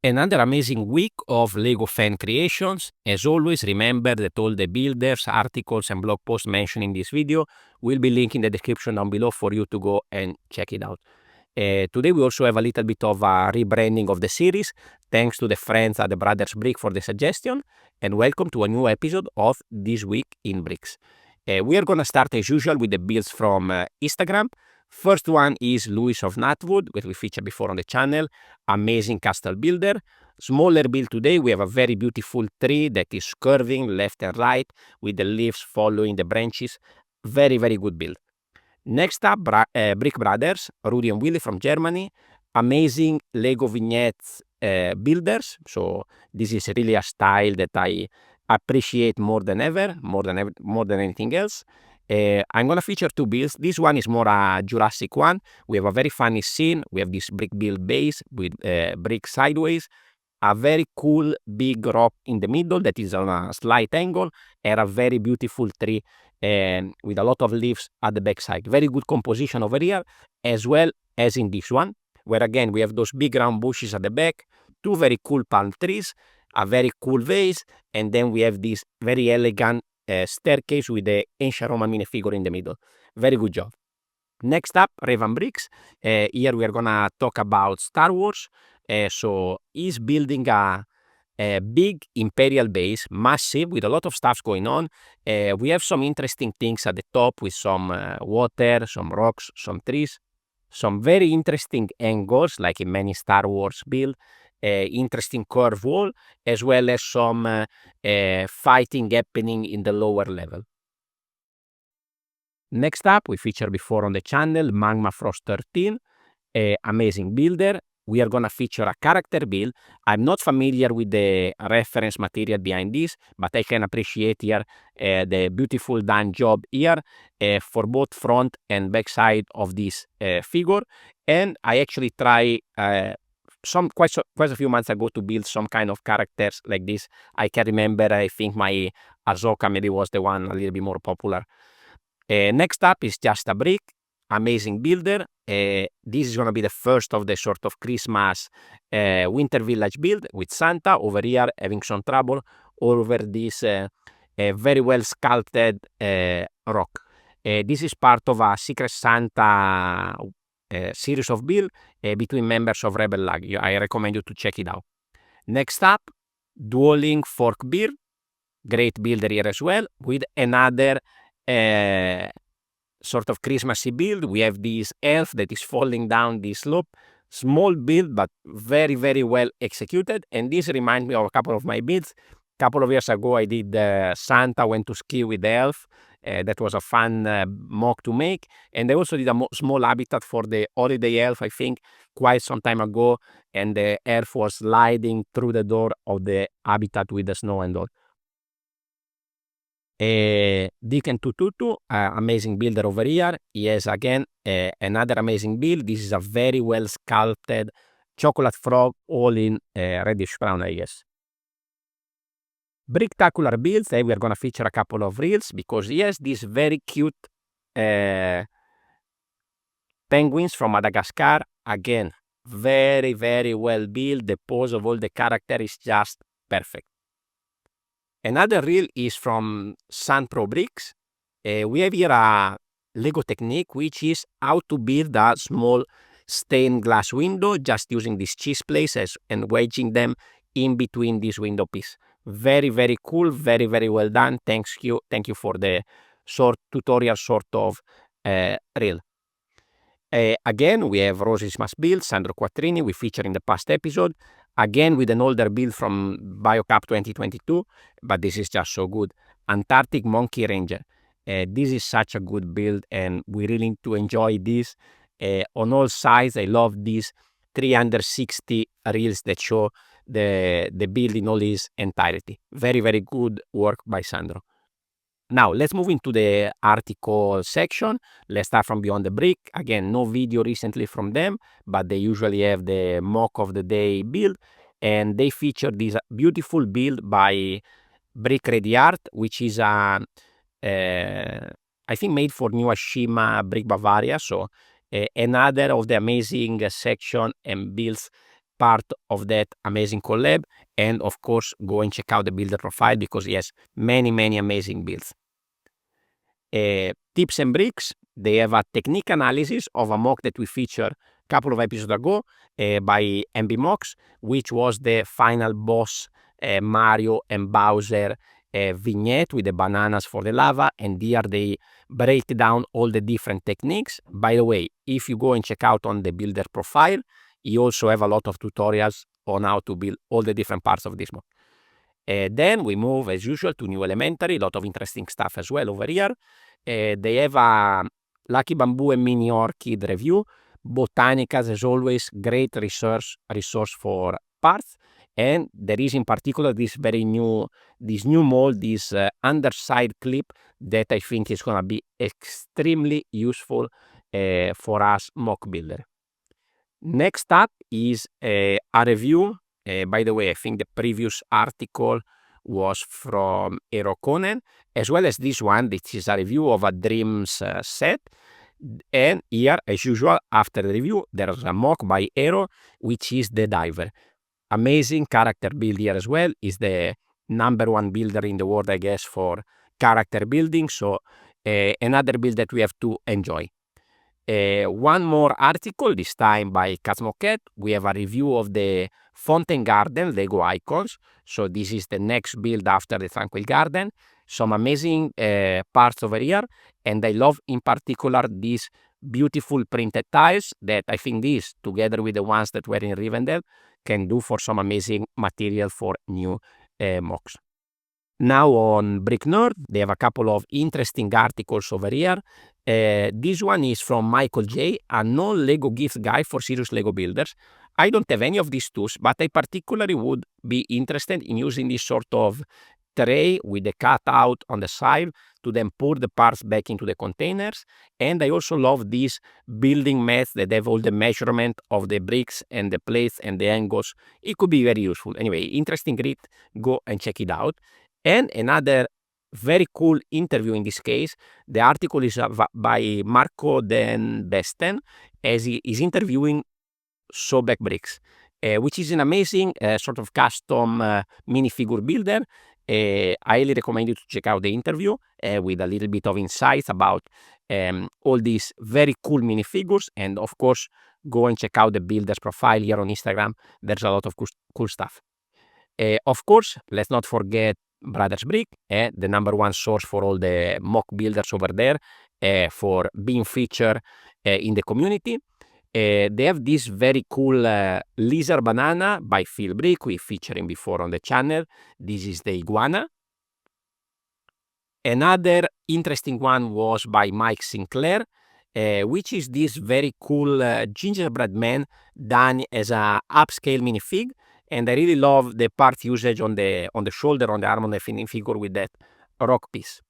Another amazing week of LEGO fan creations. As always, remember that all the builders, articles, and blog posts mentioned in this video will be linked in the description down below for you to go and check it out. Today we also have a little bit of a rebranding of the series. Thanks to the friends at the Brothers Brick for the suggestion, and welcome to a new episode of This Week in Bricks. We are going to start as usual with the builds from Instagram. First one is Louis of Knightwood, which we featured before on the channel. Amazing castle builder. Smaller build today, we have a very beautiful tree that is curving left and right with the leaves following the branches. Very, very good build. Next up, Brick Brothers, Rudy and Willy from Germany. Amazing Lego vignettes builders. So this is really a style that I appreciate more than anything else. I'm gonna feature two builds. This one is more a Jurassic one. We have a very funny scene. We have this brick build base with brick sideways, a very cool big rock in the middle that is on a slight angle, and a very beautiful tree with a lot of leaves at the back side. Very good composition over here, as well as in this one, where again we have those big round bushes at the back, two very cool palm trees, a very cool vase, and then we have this very elegant staircase with the ancient Roman minifigure in the middle. Very good job. Next up, Raven Bricks. Here we are gonna talk about Star Wars. So he's building a big imperial base, massive, with a lot of stuff going on. We have some interesting things at the top with some water, some rocks, some trees, some very interesting angles, like in many Star Wars build. Interesting curve wall, as well as some fighting happening in the lower level. Next up, we featured before on the channel, Magma Frost 13, amazing builder. We are gonna feature a character build. I'm not familiar with the reference material behind this, but I can appreciate here the beautiful done job here for both front and back side of this figure. And I actually try quite a few months ago to build some kind of characters like this. I can remember, I think my Ahsoka maybe was the one a little bit more popular. Next up is Just a Brick, amazing builder. This is going to be the first of the sort of Christmas winter village build with Santa over here having some trouble over this very well sculpted rock. This is part of a Secret Santa series of build between members of Rebel Lag. I recommend you to check it out. Next up, Dueling Fork Beard, great builder here as well, with another sort of Christmassy build. We have this elf that is falling down this slope. Small build, but very, very well executed. And this reminds me of a couple of my builds. A couple of years ago, I did Santa went to ski with the elf. That was a fun mock to make. And I also did a small habitat for the holiday elf, I think, quite some time ago. And the elf was sliding through the door of the habitat with the snow and all. Deacon Tututu, amazing builder over here. He has again another amazing build. This is a very well sculpted chocolate frog, all in reddish brown, I guess. Bricktacular builds. We are gonna feature a couple of reels because he has these very cute penguins from Madagascar. Again, very, very well built. The pose of all the character is just perfect. Another reel is from Sunpro Bricks. We have here a Lego technique, which is how to build a small stained glass window just using these cheese places and wedging them in between this window piece. Very, very cool, very, very well done. Thank you for the tutorial sort of reel. Again, we have Roses Must Build, Sandro Quattrini, we featured in the past episode. Again, with an older build from BioCup 2022, but this is just so good. Antarctic Monkey Ranger. This is such a good build, and we really need to enjoy this. On all sides, I love these 360 reels that show the build in all its entirety. Very, very good work by Sandro. Now, let's move into the article section. Let's start from Beyond the Brick. Again, no video recently from them, but they usually have the mock of the day build. And they feature this beautiful build by Brick Ready Art, which is I think made for New Ashima Brick Bavaria. So another of the amazing section and builds part of that amazing collab. And of course, go and check out the builder profile because he has many amazing builds. Tips and bricks, they have a technique analysis of a mock that we featured a couple of episodes ago by MB which was the final boss Mario and Bowser vignette with the bananas for the lava, and here they break down all the different techniques. By the way, if you go and check out on the builder profile, you also have a lot of tutorials on how to build all the different parts of this mock. Then we move as usual to New Elementary, a lot of interesting stuff as well over here. They have a Lucky Bamboo and Mini Orchid review. Botanicas, as always, great resource for parts. And there is in particular this new mold, this underside clip that I think is going to be extremely useful for us mock builder. Next up is a review. By the way, I think the previous article was from Eero Konen, as well as this one, which is a review of a Dreams set. And here, as usual, after the review, there's a mock by Eero, which is the Diver. Amazing character build here as well. Is the #1 builder in the world, I guess, for character building. So another build that we have to enjoy. One more article, this time by Kazmoket. We have a review of the Fountain Garden Lego icons. So this is the next build after the Tranquil Garden. Some amazing parts over here. And I love in particular these beautiful printed tiles that I think these, together with the ones that were in Rivendell, can do for some amazing material for new mocks. Now on Brick Nerd, they have a couple of interesting articles over here. This one is from Michael J., a non-Lego gift guide for serious Lego builders. I don't have any of these tools, but I particularly would be interested in using this sort of tray with the cutout on the side to then pour the parts back into the containers. And I also love these building mats that have all the measurement of the bricks and the plates and the angles. It could be very useful. Anyway, interesting read. Go and check it out. And another very cool interview in this case. The article is by Marco Den Besten, as he is interviewing Sobek Bricks, which is an amazing sort of custom minifigure builder. I highly recommend you to check out the interview with a little bit of insights about all these very cool minifigures. And of course, go and check out the builder's profile here on Instagram. There's a lot of cool stuff. Of course, let's not forget Brothers Brick, the #1 source for all the mock builders over there, for being featured in the community. They have this very cool lizard banana by Phil Brick, we featured him before on the channel. This is the iguana. Another interesting one was by Mike Sinclair, which is this very cool gingerbread man done as a upscale minifig. And I really love the part usage on the shoulder, on the arm, on the figure with that rock piece.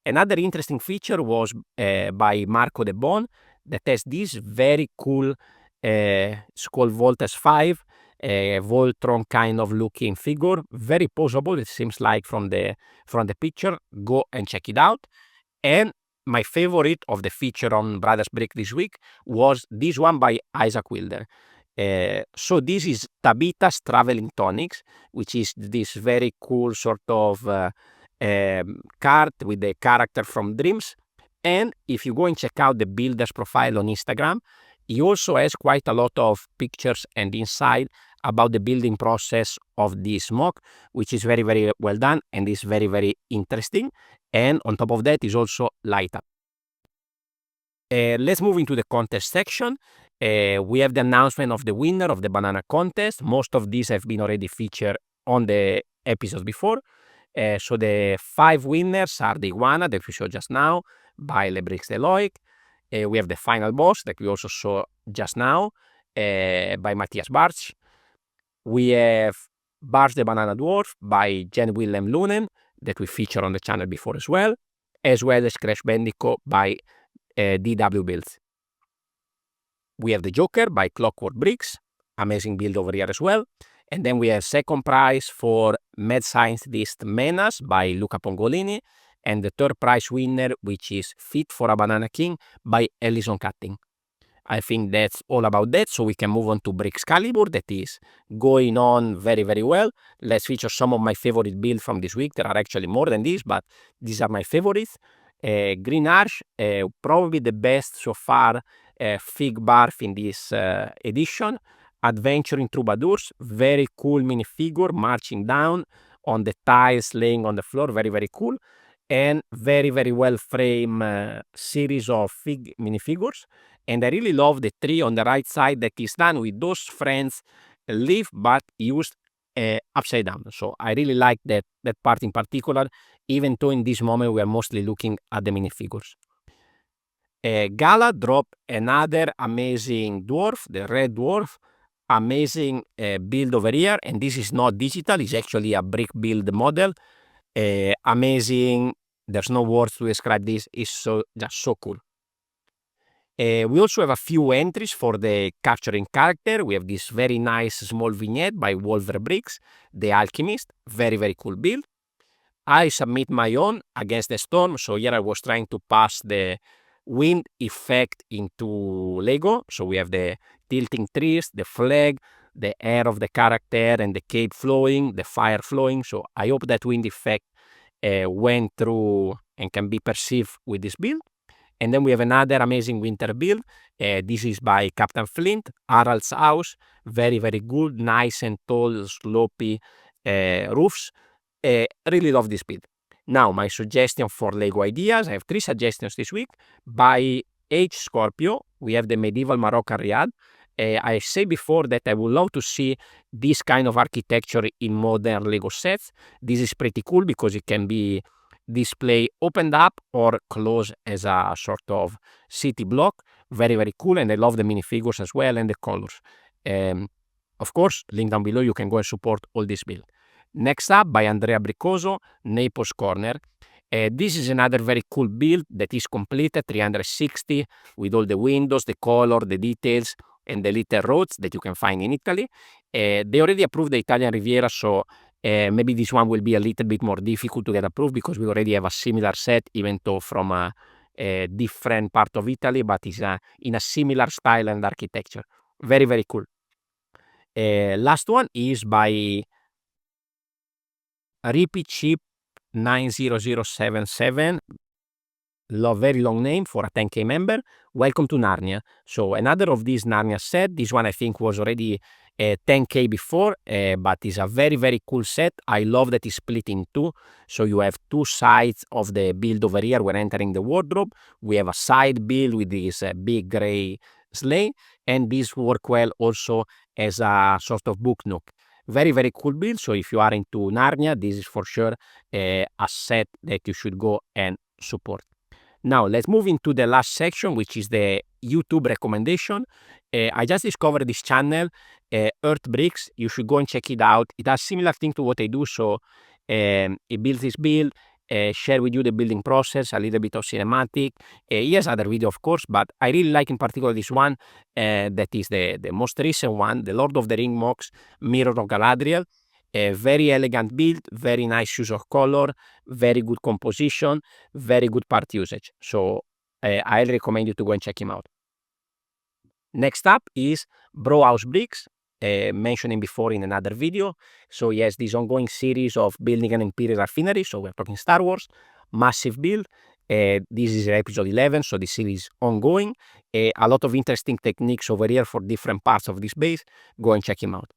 Another interesting feature was by Marco De Bon, that has this very cool, it's called Voltes 5, Voltron kind of looking figure. Very posable, it seems like from the picture. Go and check it out. And my favorite of the feature on Brothers Brick this week was this one by Isaac Wilder. So this is Tabitha's Traveling Tonics, which is this very cool sort of card with the character from Dreams. And if you go and check out the builder's profile on Instagram, he also has quite a lot of pictures and insight about the building process of this mock, which is very, very well done and is very, very interesting. And on top of that is also light up. Let's move into the contest section. We have the announcement of the winner of the banana contest. Most of these have been already featured on the episodes before. So the 5 winners are the iguana that we showed just now by Le Bricks de Loic. We have the final boss that we also saw just now by Matthias Bartsch. We have Bartsch the Banana Dwarf by Jen Willem Lunen that we featured on the channel before as well as Crash Bandicoot by DW Builds. We have the Joker by Clockwork Bricks, amazing build over here as well. And then we have second prize for Mad Scientist Menas by Luca Pongolini, and the third prize winner, which is Fit for a Banana King by Ellison Cutting. I think that's all about that. So we can move on to Brixcalibur, that is going on very, very well. Let's feature some of my favorite builds from this week. There are actually more than this, but these are my favorites. Green Arch, probably the best so far Fig Barf in this edition. Adventuring Troubadours, very cool minifigure marching down on the tiles, laying on the floor, very, very cool. And very, very well framed series of Fig minifigures. And I really love the tree on the right side that is done with those friends leaf but used upside down. So I really like that part in particular, even though in this moment we are mostly looking at the minifigures. Gala dropped another amazing dwarf, the red dwarf. Amazing build over here, and this is not digital, it's actually a brick build model. Amazing, there's no words to describe this, it's just so cool. We also have a few entries for the capturing character. We have this very nice small vignette by Wolver Bricks, The Alchemist, very, very cool build. I submit my own Against the Storm, so here I was trying to pass the wind effect into Lego. So we have the tilting trees, the flag, the air of the character, and the cape flowing, the fire flowing. So I hope that wind effect went through and can be perceived with this build. And then we have another amazing winter build. This is by Captain Flint, Harald's House. Very, very good, nice and tall, slopey roofs. Really love this build. Now, my suggestion for Lego ideas. I have 3 suggestions this week. By H. Scorpio, we have the medieval Moroccan Riad. I said before that I would love to see this kind of architecture in modern Lego sets. This is pretty cool because it can be displayed opened up or closed as a sort of city block. Very, very cool, and I love the minifigures as well and the colors. Of course, link down below, you can go and support all this build. Next up, by Andrea Bricoso, Naples Corner. This is another very cool build that is completed 360 with all the windows, the color, the details, and the little roads that you can find in Italy. They already approved the Italian Riviera, so maybe this one will be a little bit more difficult to get approved because we already have a similar set, even though from a different part of Italy, but it's in a similar style and architecture. Very, very cool. Last one is by Repeat Chip 90077. Very long name for a 10K member. Welcome to Narnia. So another of these Narnia set. This one I think was already 10K before, but it's a very, very cool set. I love that it's split in two. So you have two sides of the build over here when entering the wardrobe. We have a side build with this big gray sleigh, and this work well also as a sort of book nook. Very, very cool build. So if you are into Narnia, this is for sure a set that you should go and support. Now let's move into the last section, which is the YouTube recommendation. I just discovered this channel, Earth Bricks. You should go and check it out. It has similar thing to what I do. So it builds this build, share with you the building process, a little bit of cinematic. He has other video, of course, but I really like in particular this one. That is the most recent one, the Lord of the Ring MOCs Mirror of Galadriel. A very elegant build, very nice use of color, very good composition, very good part usage. So I highly recommend you to go and check him out. Next up is Brauhaus Bricks, mentioning before in another video. So he has this ongoing series of building an Imperial raffinery. So we're talking Star Wars, massive build. This is episode 11, so the series is ongoing. A lot of interesting techniques over here for different parts of this base. Go and check him out.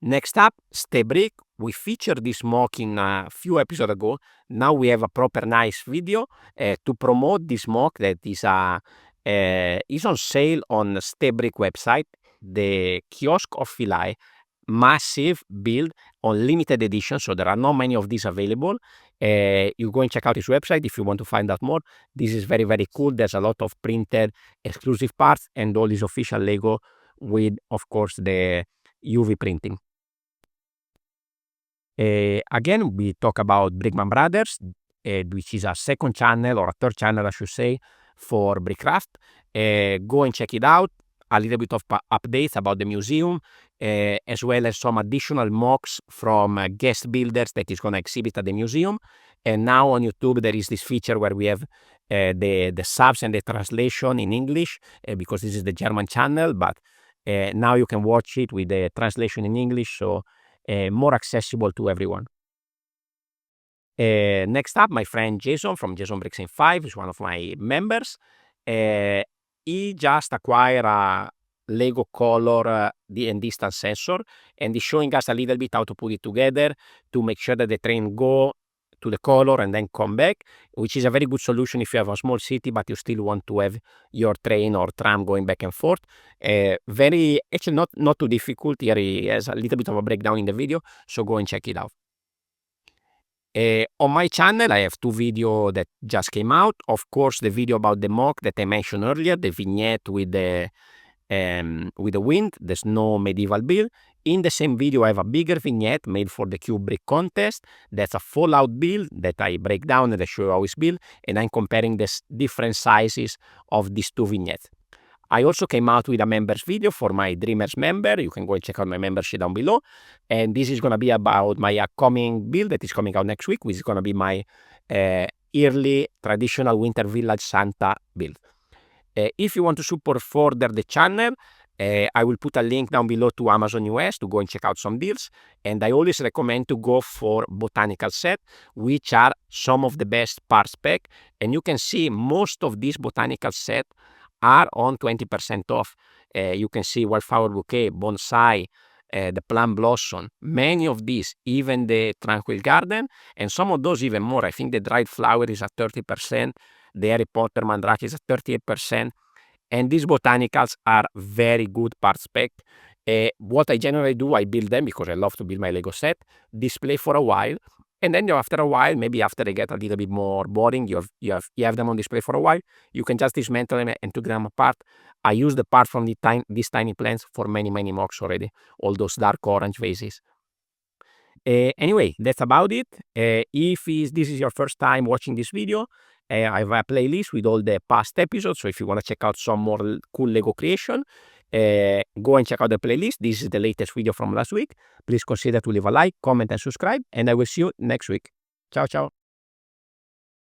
Next up, Stebrick. We featured this MOC in a few episodes ago. Now we have a proper nice video to promote this MOC that is on sale on Stebrick website. The Kiosk of Philae, massive build on limited edition, so there are not many of these available. You go and check out his website if you want to find out more. This is very, very cool. There's a lot of printed exclusive parts and all is official Lego with, of course, the UV printing. Again, we talk about Brickman Brothers, which is a second channel or a third channel, I should say, for Brickcraft. Go and check it out. A little bit of updates about the museum, as well as some additional MOCs from guest builders that is going to exhibit at the museum. And now on YouTube, there is this feature where we have the subs and the translation in English because this is the German channel, but now you can watch it with the translation in English, so more accessible to everyone. Next up, my friend Jason from Jason Breaks in 5 is one of my members. He just acquired a Lego color and distance sensor, and he's showing us a little bit how to put it together to make sure that the train go to the color and then come back, which is a very good solution if you have a small city but you still want to have your train or tram going back and forth. Very actually not too difficult. Here he has a little bit of a breakdown in the video, so go and check it out. On my channel, I have 2 videos that just came out. Of course, the video about the mock that I mentioned earlier, the vignette with the wind, the snow medieval build. In the same video, I have a bigger vignette made for the Cube Brick contest. That's a Fallout build that I break down and I show you how it's built, and I'm comparing the different sizes of these 2 vignettes. I also came out with a members video for my Dreamers member. You can go and check out my membership down below. And this is going to be about my upcoming build that is coming out next week, which is going to be my yearly traditional Winter Village Santa build. If you want to support further the channel, I will put a link down below to Amazon US to go and check out some deals. And I always recommend to go for botanical set, which are some of the best par spec. And you can see most of these botanical set are on 20% off. You can see Wildflower Bouquet, Bonsai, the Plum Blossom, many of these, even the Tranquil Garden, and some of those even more. I think the Dried Flower is at 30%, the Harry Potter Mandrake is at 38%, and these botanicals are very good part spec. What I generally do, I build them because I love to build my Lego set, display for a while, and then after a while, maybe after they get a little bit more boring, you have them on display for a while, you can just dismantle them and take them apart. I use the part from these tiny plants for many mocks already, all those dark orange vases. Anyway, that's about it. If this is your first time watching this video, I have a playlist with all the past episodes, so if you want to check out some more cool Lego creation, go and check out the playlist. This is the latest video from last week. Please consider to leave a like, comment and subscribe, and I will see you next week. Ciao.